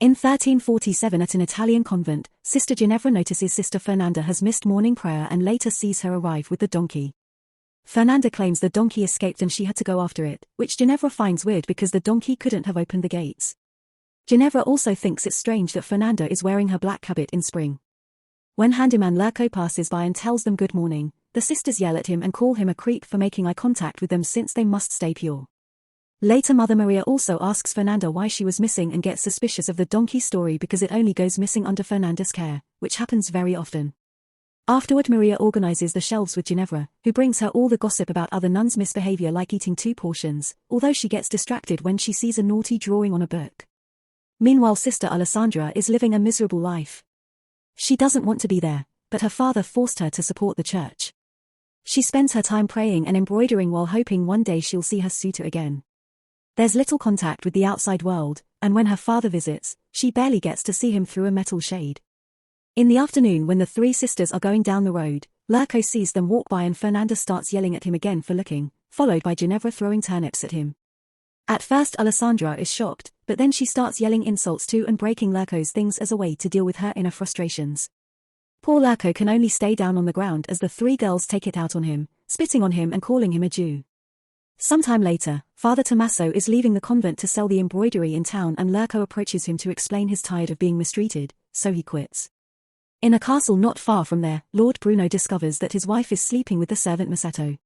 In 1347 at an Italian convent, Sister Ginevra notices Sister Fernanda has missed morning prayer and later sees her arrive with the donkey. Fernanda claims the donkey escaped and she had to go after it, which Ginevra finds weird because the donkey couldn't have opened the gates. Ginevra also thinks it's strange that Fernanda is wearing her black habit in spring. When handyman Lurco passes by and tells them good morning, the sisters yell at him and call him a creep for making eye contact with them since they must stay pure. Later Mother Maria also asks Fernanda why she was missing and gets suspicious of the donkey story because it only goes missing under Fernanda's care, which happens very often. Afterward Maria organizes the shelves with Ginevra, who brings her all the gossip about other nuns' misbehavior like eating 2 portions, although she gets distracted when she sees a naughty drawing on a book. Meanwhile Sister Alessandra is living a miserable life. She doesn't want to be there, but her father forced her to support the church. She spends her time praying and embroidering while hoping one day she'll see her suitor again. There's little contact with the outside world, and when her father visits, she barely gets to see him through a metal shade. In the afternoon when the 3 sisters are going down the road, Lurco sees them walk by and Fernanda starts yelling at him again for looking, followed by Ginevra throwing turnips at him. At first Alessandra is shocked, but then she starts yelling insults too and breaking Lurco's things as a way to deal with her inner frustrations. Poor Lurco can only stay down on the ground as the 3 girls take it out on him, spitting on him and calling him a Jew. Sometime later, Father Tommaso is leaving the convent to sell the embroidery in town and Lurco approaches him to explain he's tired of being mistreated, so he quits. In a castle not far from there, Lord Bruno discovers that his wife is sleeping with the servant Masetto.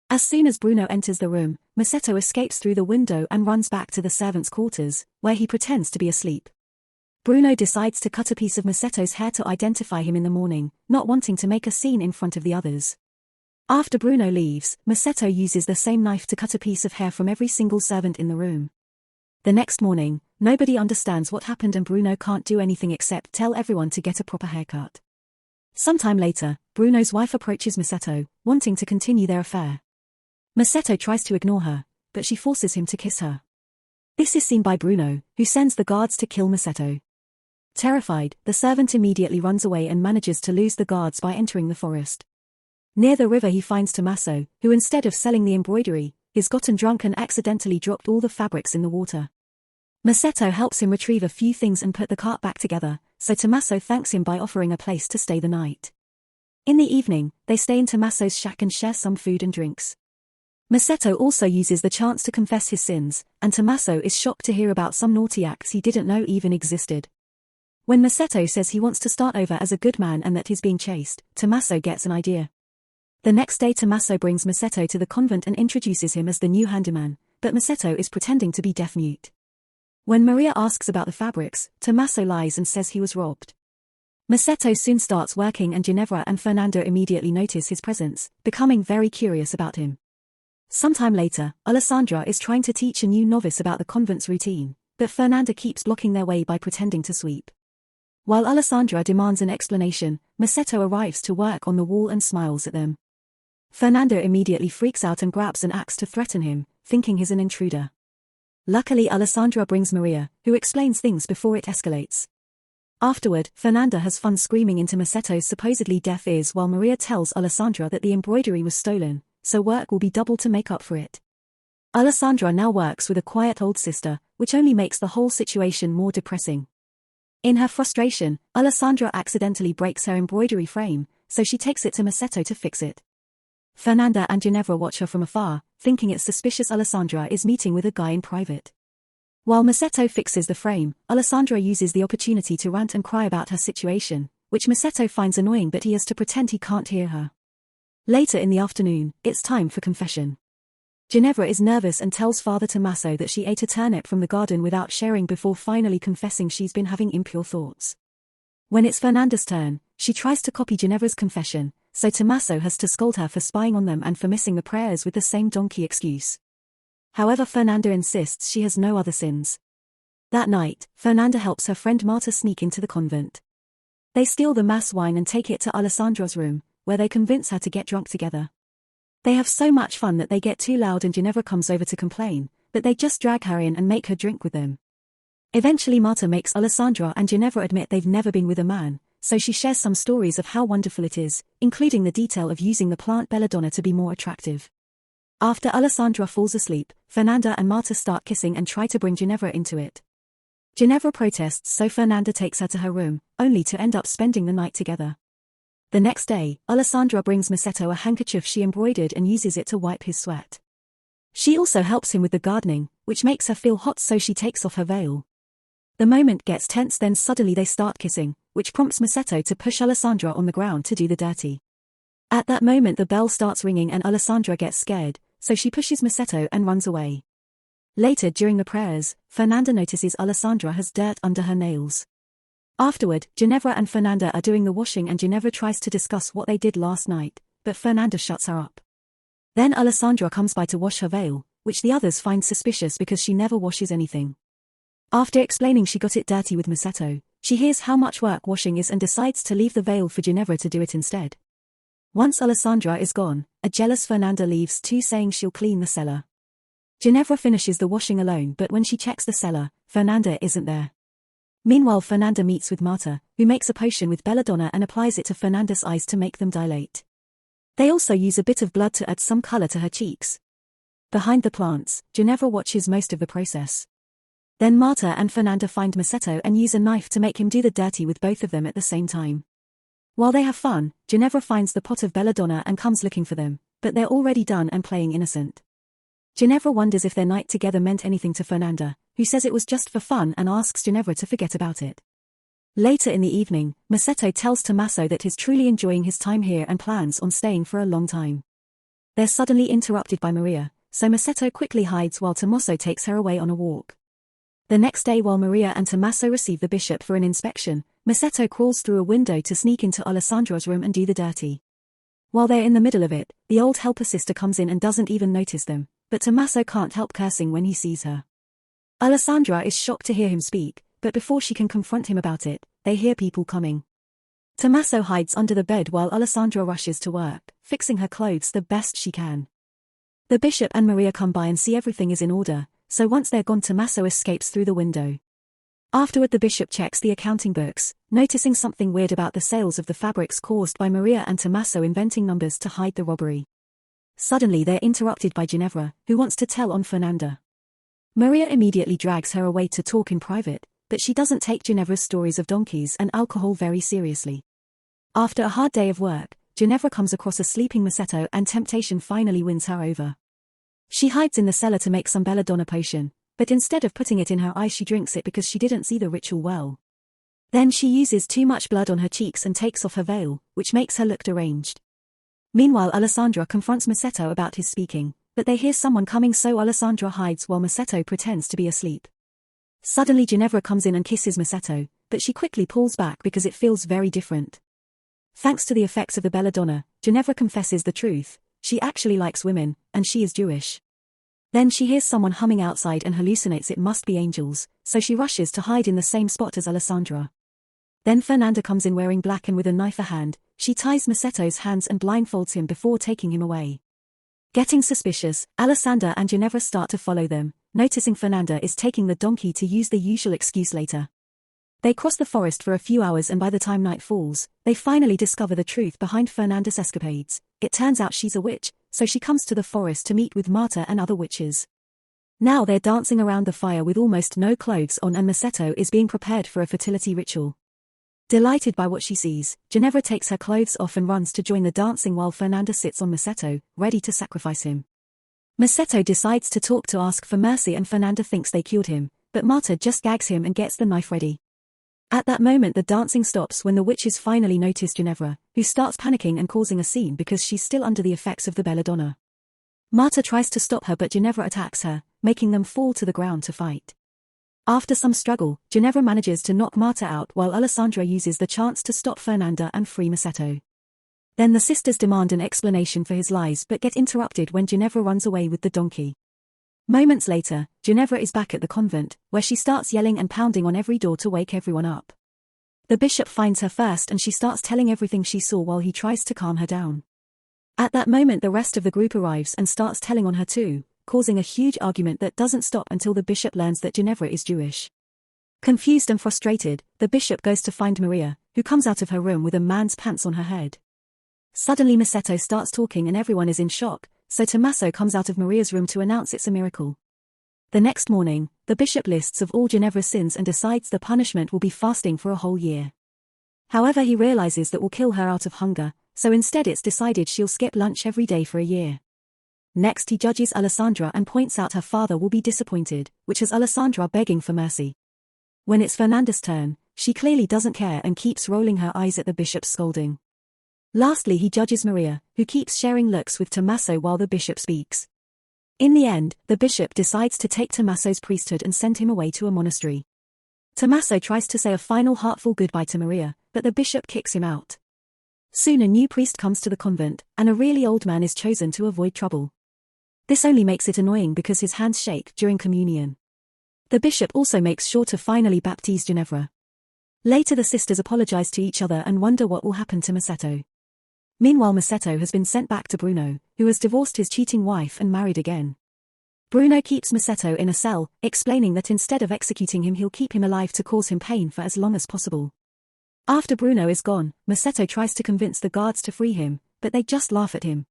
As soon as Bruno enters the room, Masetto escapes through the window and runs back to the servants' quarters, where he pretends to be asleep. Bruno decides to cut a piece of Masetto's hair to identify him in the morning, not wanting to make a scene in front of the others. After Bruno leaves, Masetto uses the same knife to cut a piece of hair from every single servant in the room. The next morning, nobody understands what happened and Bruno can't do anything except tell everyone to get a proper haircut. Sometime later, Bruno's wife approaches Masetto, wanting to continue their affair. Masetto tries to ignore her, but she forces him to kiss her. This is seen by Bruno, who sends the guards to kill Masetto. Terrified, the servant immediately runs away and manages to lose the guards by entering the forest. Near the river he finds Tommaso, who instead of selling the embroidery, is gotten drunk and accidentally dropped all the fabrics in the water. Masetto helps him retrieve a few things and put the cart back together, so Tommaso thanks him by offering a place to stay the night. In the evening, they stay in Tommaso's shack and share some food and drinks. Masetto also uses the chance to confess his sins, and Tommaso is shocked to hear about some naughty acts he didn't know even existed. When Masetto says he wants to start over as a good man and that he's being chased, Tommaso gets an idea. The next day Tommaso brings Masetto to the convent and introduces him as the new handyman, but Masetto is pretending to be deaf-mute. When Maria asks about the fabrics, Tommaso lies and says he was robbed. Masetto soon starts working and Ginevra and Fernanda immediately notice his presence, becoming very curious about him. Sometime later, Alessandra is trying to teach a new novice about the convent's routine, but Fernanda keeps blocking their way by pretending to sweep. While Alessandra demands an explanation, Masetto arrives to work on the wall and smiles at them. Fernanda immediately freaks out and grabs an axe to threaten him, thinking he's an intruder. Luckily Alessandra brings Maria, who explains things before it escalates. Afterward, Fernanda has fun screaming into Masetto's supposedly deaf ears while Maria tells Alessandra that the embroidery was stolen, so work will be double to make up for it. Alessandra now works with a quiet old sister, which only makes the whole situation more depressing. In her frustration, Alessandra accidentally breaks her embroidery frame, so she takes it to Masetto to fix it. Fernanda and Ginevra watch her from afar, thinking it's suspicious Alessandra is meeting with a guy in private. While Masetto fixes the frame, Alessandra uses the opportunity to rant and cry about her situation, which Masetto finds annoying but he has to pretend he can't hear her. Later in the afternoon, it's time for confession. Ginevra is nervous and tells Father Tommaso that she ate a turnip from the garden without sharing before finally confessing she's been having impure thoughts. When it's Fernanda's turn, she tries to copy Ginevra's confession, so Tommaso has to scold her for spying on them and for missing the prayers with the same donkey excuse. However, Fernanda insists she has no other sins. That night, Fernanda helps her friend Marta sneak into the convent. They steal the mass wine and take it to Alessandra's room, where they convince her to get drunk together. They have so much fun that they get too loud and Ginevra comes over to complain, but they just drag her in and make her drink with them. Eventually Marta makes Alessandra and Ginevra admit they've never been with a man, so she shares some stories of how wonderful it is, including the detail of using the plant belladonna to be more attractive. After Alessandra falls asleep, Fernanda and Marta start kissing and try to bring Ginevra into it. Ginevra protests, so Fernanda takes her to her room, only to end up spending the night together. The next day, Alessandra brings Masetto a handkerchief she embroidered and uses it to wipe his sweat. She also helps him with the gardening, which makes her feel hot, so she takes off her veil. The moment gets tense, then suddenly they start kissing, which prompts Masetto to push Alessandra on the ground to do the dirty. At that moment the bell starts ringing and Alessandra gets scared, so she pushes Masetto and runs away. Later during the prayers, Fernanda notices Alessandra has dirt under her nails. Afterward, Ginevra and Fernanda are doing the washing and Ginevra tries to discuss what they did last night, but Fernanda shuts her up. Then Alessandra comes by to wash her veil, which the others find suspicious because she never washes anything. After explaining she got it dirty with Masetto, she hears how much work washing is and decides to leave the veil for Ginevra to do it instead. Once Alessandra is gone, a jealous Fernanda leaves too, saying she'll clean the cellar. Ginevra finishes the washing alone, but when she checks the cellar, Fernanda isn't there. Meanwhile Fernanda meets with Marta, who makes a potion with belladonna and applies it to Fernanda's eyes to make them dilate. They also use a bit of blood to add some color to her cheeks. Behind the plants, Ginevra watches most of the process. Then Marta and Fernanda find Masetto and use a knife to make him do the dirty with both of them at the same time. While they have fun, Ginevra finds the pot of belladonna and comes looking for them, but they're already done and playing innocent. Ginevra wonders if their night together meant anything to Fernanda, who says it was just for fun and asks Ginevra to forget about it. Later in the evening, Masetto tells Tommaso that he's truly enjoying his time here and plans on staying for a long time. They're suddenly interrupted by Maria, so Masetto quickly hides while Tommaso takes her away on a walk. The next day, while Maria and Tommaso receive the bishop for an inspection, Masetto crawls through a window to sneak into Alessandra's room and do the dirty. While they're in the middle of it, the old helper sister comes in and doesn't even notice them, but Tommaso can't help cursing when he sees her. Alessandra is shocked to hear him speak, but before she can confront him about it, they hear people coming. Tommaso hides under the bed while Alessandra rushes to work, fixing her clothes the best she can. The bishop and Maria come by and see everything is in order, so once they're gone Tommaso escapes through the window. Afterward the bishop checks the accounting books, noticing something weird about the sales of the fabrics caused by Maria and Tommaso inventing numbers to hide the robbery. Suddenly they're interrupted by Ginevra, who wants to tell on Fernanda. Maria immediately drags her away to talk in private, but she doesn't take Ginevra's stories of donkeys and alcohol very seriously. After a hard day of work, Ginevra comes across a sleeping Masetto and temptation finally wins her over. She hides in the cellar to make some belladonna potion, but instead of putting it in her eyes she drinks it because she didn't see the ritual well. Then she uses too much blood on her cheeks and takes off her veil, which makes her look deranged. Meanwhile Alessandra confronts Masetto about his speaking, but they hear someone coming so Alessandra hides while Masetto pretends to be asleep. Suddenly Ginevra comes in and kisses Masetto, but she quickly pulls back because it feels very different. Thanks to the effects of the belladonna, Ginevra confesses the truth, she actually likes women, and she is Jewish. Then she hears someone humming outside and hallucinates it must be angels, so she rushes to hide in the same spot as Alessandra. Then Fernanda comes in wearing black and with a knife a hand, she ties Masetto's hands and blindfolds him before taking him away. Getting suspicious, Alessandra and Ginevra start to follow them, noticing Fernanda is taking the donkey to use the usual excuse later. They cross the forest for a few hours and by the time night falls, they finally discover the truth behind Fernanda's escapades. It turns out she's a witch, so she comes to the forest to meet with Marta and other witches. Now they're dancing around the fire with almost no clothes on and Masetto is being prepared for a fertility ritual. Delighted by what she sees, Ginevra takes her clothes off and runs to join the dancing while Fernanda sits on Masetto, ready to sacrifice him. Masetto decides to talk to ask for mercy and Fernanda thinks they cured him, but Marta just gags him and gets the knife ready. At that moment the dancing stops when the witches finally notice Ginevra, who starts panicking and causing a scene because she's still under the effects of the belladonna. Marta tries to stop her but Ginevra attacks her, making them fall to the ground to fight. After some struggle, Ginevra manages to knock Marta out while Alessandra uses the chance to stop Fernanda and free Masetto. Then the sisters demand an explanation for his lies but get interrupted when Ginevra runs away with the donkey. Moments later, Ginevra is back at the convent, where she starts yelling and pounding on every door to wake everyone up. The bishop finds her first and she starts telling everything she saw while he tries to calm her down. At that moment the rest of the group arrives and starts telling on her too, causing a huge argument that doesn't stop until the bishop learns that Ginevra is Jewish. Confused and frustrated, the bishop goes to find Maria, who comes out of her room with a man's pants on her head. Suddenly Masetto starts talking and everyone is in shock, so Tommaso comes out of Maria's room to announce it's a miracle. The next morning, the bishop lists of all Ginevra's sins and decides the punishment will be fasting for a whole year. However, he realizes that will kill her out of hunger, so instead it's decided she'll skip lunch every day for a year. Next he judges Alessandra and points out her father will be disappointed, which has Alessandra begging for mercy. When it's Fernanda's turn, she clearly doesn't care and keeps rolling her eyes at the bishop's scolding. Lastly he judges Maria, who keeps sharing looks with Tommaso while the bishop speaks. In the end, the bishop decides to take Tommaso's priesthood and send him away to a monastery. Tommaso tries to say a final heartful goodbye to Maria, but the bishop kicks him out. Soon a new priest comes to the convent, and a really old man is chosen to avoid trouble. This only makes it annoying because his hands shake during communion. The bishop also makes sure to finally baptize Ginevra. Later the sisters apologize to each other and wonder what will happen to Masetto. Meanwhile Masetto has been sent back to Bruno, who has divorced his cheating wife and married again. Bruno keeps Masetto in a cell, explaining that instead of executing him he'll keep him alive to cause him pain for as long as possible. After Bruno is gone, Masetto tries to convince the guards to free him, but they just laugh at him.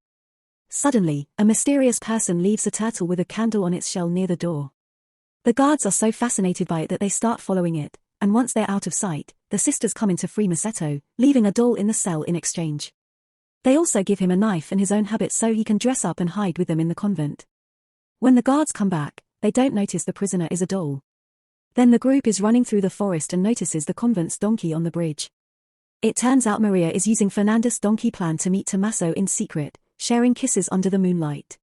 Suddenly, a mysterious person leaves a turtle with a candle on its shell near the door. The guards are so fascinated by it that they start following it, and once they're out of sight, the sisters come in to free Masetto, leaving a doll in the cell in exchange. They also give him a knife and his own habit so he can dress up and hide with them in the convent. When the guards come back, they don't notice the prisoner is a doll. Then the group is running through the forest and notices the convent's donkey on the bridge. It turns out Maria is using Fernanda's donkey plan to meet Tommaso in secret, sharing kisses under the moonlight.